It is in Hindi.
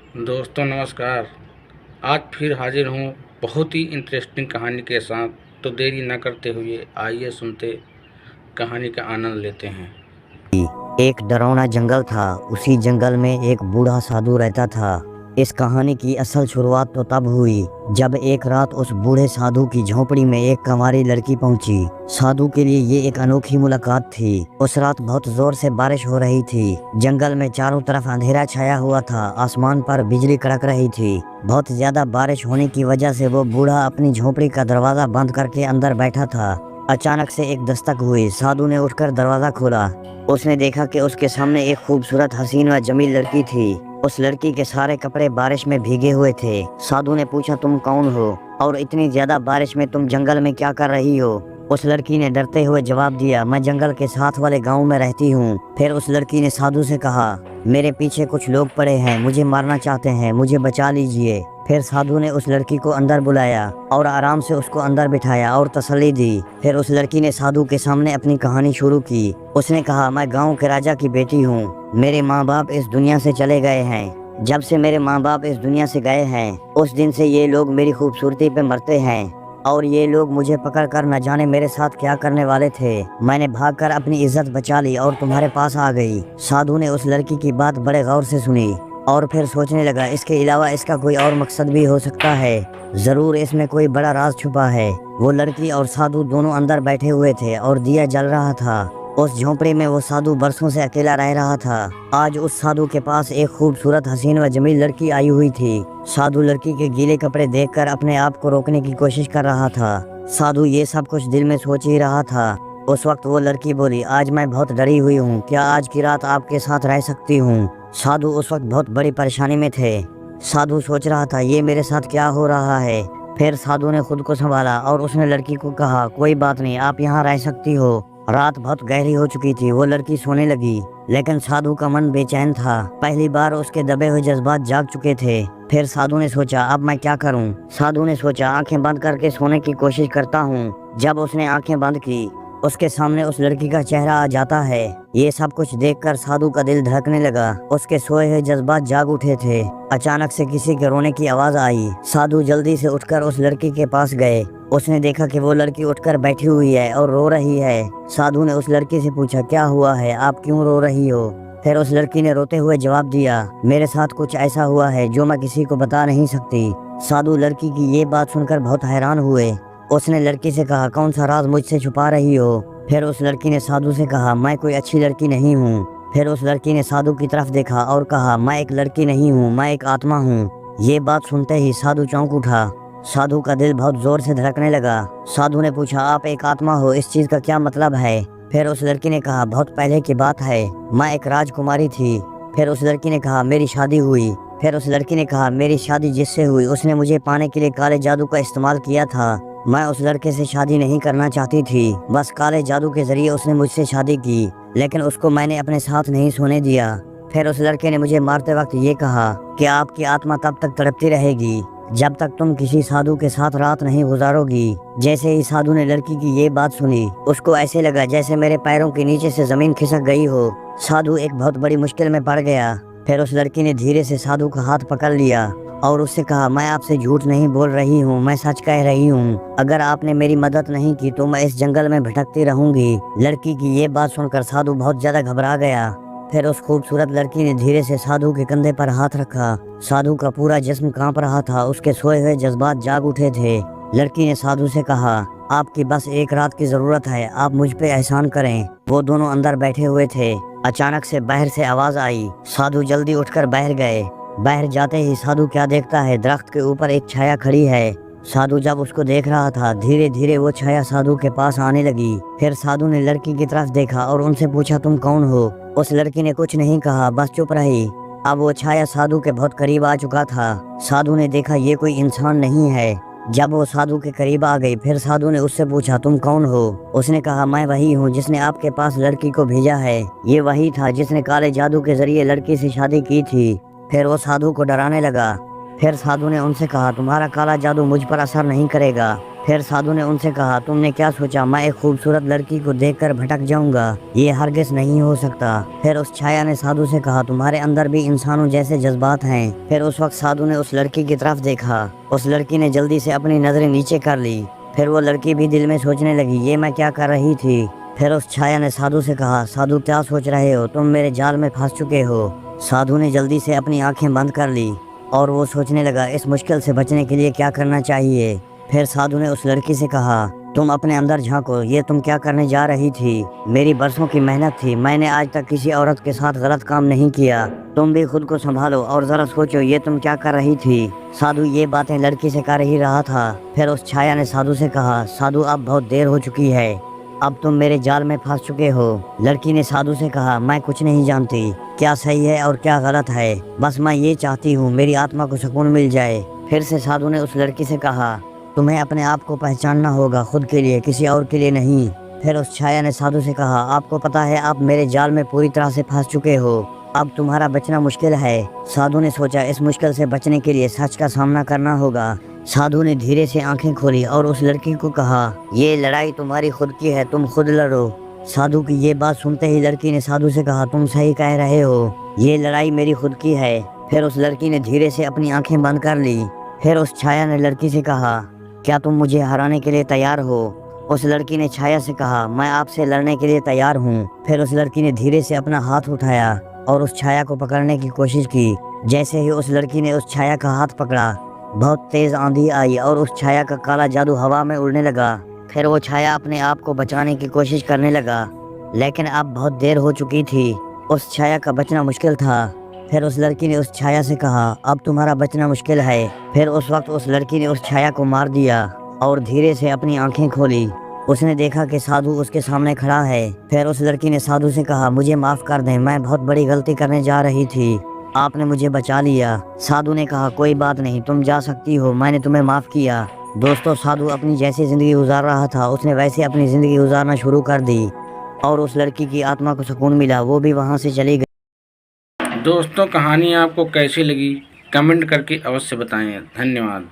दोस्तों नमस्कार। आज फिर हाजिर हूँ बहुत ही इंटरेस्टिंग कहानी के साथ। तो देरी न करते हुए आइए सुनते कहानी का आनंद लेते हैं। एक डरावना जंगल था। उसी जंगल में एक बूढ़ा साधु रहता था। इस कहानी की असल शुरुआत तो तब हुई जब एक रात उस बूढ़े साधु की झोपड़ी में एक कंवारी लड़की पहुंची। साधु के लिए ये एक अनोखी मुलाकात थी। उस रात बहुत जोर से बारिश हो रही थी। जंगल में चारों तरफ अंधेरा छाया हुआ था। आसमान पर बिजली कड़क रही थी। बहुत ज्यादा बारिश होने की वजह से वो बूढ़ा अपनी झोपड़ी का दरवाजा बंद करके अंदर बैठा था। अचानक से एक दस्तक हुई। साधु ने उठकर दरवाजा खोला। उसने देखा कि उसके सामने एक खूबसूरत हसीन व जमील लड़की थी। उस लड़की के सारे कपड़े बारिश में भीगे हुए थे। साधु ने पूछा, तुम कौन हो और इतनी ज्यादा बारिश में तुम जंगल में क्या कर रही हो? उस लड़की ने डरते हुए जवाब दिया, मैं जंगल के साथ वाले गांव में रहती हूँ। फिर उस लड़की ने साधु से कहा, मेरे पीछे कुछ लोग पड़े हैं, मुझे मारना चाहते हैं, मुझे बचा लीजिए। फिर साधु ने उस लड़की को अंदर बुलाया और आराम से उसको अंदर बिठाया और तसल्ली दी। फिर उस लड़की ने साधु के सामने अपनी कहानी शुरू की। उसने कहा, मैं गांव के राजा की बेटी हूँ। मेरे माँ बाप इस दुनिया से चले गए हैं। जब से मेरे माँ बाप इस दुनिया से गए हैं उस दिन से ये लोग मेरी खूबसूरती पे मरते हैं और ये लोग मुझे पकड़कर न जाने मेरे साथ क्या करने वाले थे। मैंने भागकर अपनी इज्जत बचा ली और तुम्हारे पास आ गई। साधु ने उस लड़की की बात बड़े गौर से सुनी और फिर सोचने लगा, इसके अलावा इसका कोई और मकसद भी हो सकता है। जरूर इसमें कोई बड़ा राज छुपा है। वो लड़की और साधु दोनों अंदर बैठे हुए थे और दिया जल रहा था। उस झोंपड़ी में वो साधु बरसों से अकेला रह रहा था। आज उस साधु के पास एक खूबसूरत हसीन व जमील लड़की आई हुई थी। साधु लड़की के गीले कपड़े देखकर अपने आप को रोकने की कोशिश कर रहा था। साधु ये सब कुछ दिल में सोच ही रहा था। उस वक्त वो लड़की बोली, आज मैं बहुत डरी हुई हूँ, क्या आज की रात आपके साथ रह सकती हूँ? साधु उस वक्त बहुत बड़ी परेशानी में थे। साधु सोच रहा था, ये मेरे साथ क्या हो रहा है। फिर साधु ने खुद को संभाला और उसने लड़की को कहा, कोई बात नहीं, आप यहाँ रह सकती हो। रात बहुत गहरी हो चुकी थी। वो लड़की सोने लगी लेकिन साधु का मन बेचैन था। पहली बार उसके दबे हुए जज्बात जाग चुके थे। फिर साधु ने सोचा, अब मैं क्या करूं? साधु ने सोचा, आंखें बंद करके सोने की कोशिश करता हूं। जब उसने आंखें बंद की उसके सामने उस लड़की का चेहरा आ जाता है। ये सब कुछ देखकर साधु का दिल धड़कने लगा। उसके सोए हुए जज्बात जाग उठे थे। अचानक से किसी के रोने की आवाज आई। साधु जल्दी से उठकर उस लड़की के पास गए। उसने देखा कि वो लड़की उठकर बैठी हुई है और रो रही है। साधु ने उस लड़की से पूछा, क्या हुआ है, आप क्यों रो रही हो? फिर उस लड़की ने रोते हुए जवाब दिया, मेरे साथ कुछ ऐसा हुआ है जो मैं किसी को बता नहीं सकती। साधु लड़की की ये बात सुनकर बहुत हैरान हुए। उसने लड़की से कहा, कौन सा राज मुझसे छुपा रही हो? फिर उस लड़की ने साधु से कहा, मैं कोई अच्छी लड़की नहीं हूँ। फिर उस लड़की ने साधु की तरफ देखा और कहा, मैं एक लड़की नहीं हूँ, मैं एक आत्मा हूँ। ये बात सुनते ही साधु चौंक उठा। साधु का दिल बहुत जोर से धड़कने लगा। साधु ने पूछा, आप एक आत्मा हो, इस चीज का क्या मतलब है? फिर उस लड़की ने कहा, बहुत पहले की बात है, मैं एक राजकुमारी थी। फिर उस लड़की ने कहा, मेरी शादी हुई। फिर उस लड़की ने कहा, मेरी शादी जिससे हुई उसने मुझे पाने के लिए काले जादू का इस्तेमाल किया था। मैं उस लड़के से शादी नहीं करना चाहती थी, बस काले जादू के जरिए उसने मुझसे शादी की, लेकिन उसको मैंने अपने साथ नहीं सोने दिया। फिर उस लड़के ने मुझे मारते वक्त ये कहा कि आपकी आत्मा तब तक तड़पती रहेगी जब तक तुम किसी साधु के साथ रात नहीं गुजारोगी। जैसे ही साधु ने लड़की की ये बात सुनी उसको ऐसे लगा जैसे मेरे पैरों के नीचे से जमीन खिसक गई हो। साधु एक बहुत बड़ी मुश्किल में पड़ गया। फिर उस लड़की ने धीरे से साधु का हाथ पकड़ लिया और उससे कहा, मैं आपसे झूठ नहीं बोल रही हूँ, मैं सच कह रही हूँ। अगर आपने मेरी मदद नहीं की तो मैं इस जंगल में भटकती रहूंगी। लड़की की ये बात सुनकर साधु बहुत ज्यादा घबरा गया। फिर उस खूबसूरत लड़की ने धीरे से साधु के कंधे पर हाथ रखा। साधु का पूरा जिस्म कांप रहा था। उसके सोए हुए जज्बात जाग उठे थे। लड़की ने साधु से कहा, आपकी बस एक रात की जरूरत है, आप मुझ पे एहसान करें। वो दोनों अंदर बैठे हुए थे। अचानक से बाहर से आवाज आई। साधु जल्दी उठकर बाहर गए। बाहर जाते ही साधु क्या देखता है, दरख्त के ऊपर एक छाया खड़ी है। साधु जब उसको देख रहा था धीरे धीरे वो छाया साधु के पास आने लगी। फिर साधु ने लड़की की तरफ देखा और उनसे पूछा, तुम कौन हो? उस लड़की ने कुछ नहीं कहा, बस चुप रही। अब वो छाया साधु के बहुत करीब आ चुका था। साधु ने देखा ये कोई इंसान नहीं है। जब वो साधु के करीब आ गई फिर साधु ने उससे पूछा, तुम कौन हो? उसने कहा, मैं वही हूँ जिसने आपके पास लड़की को भेजा है। ये वही था जिसने काले जादू के जरिए लड़की से शादी की थी। फिर वो साधु को डराने लगा। फिर साधु ने उनसे कहा, तुम्हारा काला जादू मुझ पर असर नहीं करेगा। फिर साधु ने उनसे कहा, तुमने क्या सोचा मैं एक खूबसूरत लड़की को देखकर भटक जाऊंगा? ये हरगिज नहीं हो सकता। फिर उस छाया ने साधु से कहा, तुम्हारे अंदर भी इंसानों जैसे जज्बात हैं। फिर उस वक्त साधु ने उस लड़की की तरफ देखा। उस लड़की ने जल्दी से अपनी नजरें नीचे कर ली। फिर वो लड़की भी दिल में सोचने लगी, ये मैं क्या कर रही थी। फिर उस छाया ने साधु से कहा, साधु क्या सोच रहे हो? तुम मेरे जाल में फंस चुके हो। साधु ने जल्दी से अपनी आंखें बंद कर ली और वो सोचने लगा, इस मुश्किल से बचने के लिए क्या करना चाहिए। फिर साधु ने उस लड़की से कहा, तुम अपने अंदर झांको, ये तुम क्या करने जा रही थी? मेरी बरसों की मेहनत थी, मैंने आज तक किसी औरत के साथ गलत काम नहीं किया। तुम भी खुद को संभालो और जरा सोचो, ये तुम क्या कर रही थी? साधु ये बातें लड़की से कर ही रहा था। फिर उस छाया ने साधु से कहा, साधु अब बहुत देर हो चुकी है, अब तुम मेरे जाल में फंस चुके हो। लड़की ने साधु से कहा, मैं कुछ नहीं जानती क्या सही है और क्या गलत है, बस मैं ये चाहती हूँ मेरी आत्मा को सुकून मिल जाए। फिर से साधु ने उस लड़की से कहा, तुम्हें अपने आप को पहचानना होगा, खुद के लिए, किसी और के लिए नहीं। फिर उस छाया ने साधु से कहा, आपको पता है आप मेरे जाल में पूरी तरह से फंस चुके हो, अब तुम्हारा बचना मुश्किल है। साधु ने सोचा, इस मुश्किल से बचने के लिए सच का सामना करना होगा। साधु ने धीरे से आंखें खोली और उस लड़की को कहा, ये लड़ाई तुम्हारी खुद की है, तुम खुद लड़ो। साधु की ये बात सुनते ही लड़की ने साधु से कहा, तुम सही कह रहे हो, ये लड़ाई मेरी खुद की है। फिर उस लड़की ने धीरे से अपनी आंखें बंद कर ली। फिर उस छाया ने लड़की से कहा, क्या तुम मुझे हराने के लिए तैयार हो? उस लड़की ने छाया से कहा, मैं आपसे लड़ने के लिए तैयार हूँ। फिर उस लड़की ने धीरे से अपना हाथ उठाया और उस छाया को पकड़ने की कोशिश की। जैसे ही उस लड़की ने उस छाया का हाथ पकड़ा, बहुत तेज आंधी आई और उस छाया का काला जादू हवा में उड़ने लगा। फिर वो छाया अपने आप को बचाने की कोशिश करने लगा, लेकिन अब बहुत देर हो चुकी थी। उस छाया का बचना मुश्किल था। फिर उस लड़की ने उस छाया से कहा, अब तुम्हारा बचना मुश्किल है। फिर उस वक्त उस लड़की ने उस छाया को मार दिया और धीरे से अपनी आंखें खोली। उसने देखा कि साधु उसके सामने खड़ा है। फिर उस लड़की ने साधु से कहा, मुझे माफ कर दें, मैं बहुत बड़ी गलती करने जा रही थी, आपने मुझे बचा लिया। साधु ने कहा, कोई बात नहीं, तुम जा सकती हो, मैंने तुम्हें माफ किया। दोस्तों, साधु अपनी जैसी जिंदगी गुजार रहा था, उसने वैसे अपनी जिंदगी गुजारना शुरू कर दी और उस लड़की की आत्मा को सुकून मिला, वो भी वहाँ से चली गई। दोस्तों, कहानी आपको कैसी लगी कमेंट करके अवश्य बताएं। धन्यवाद।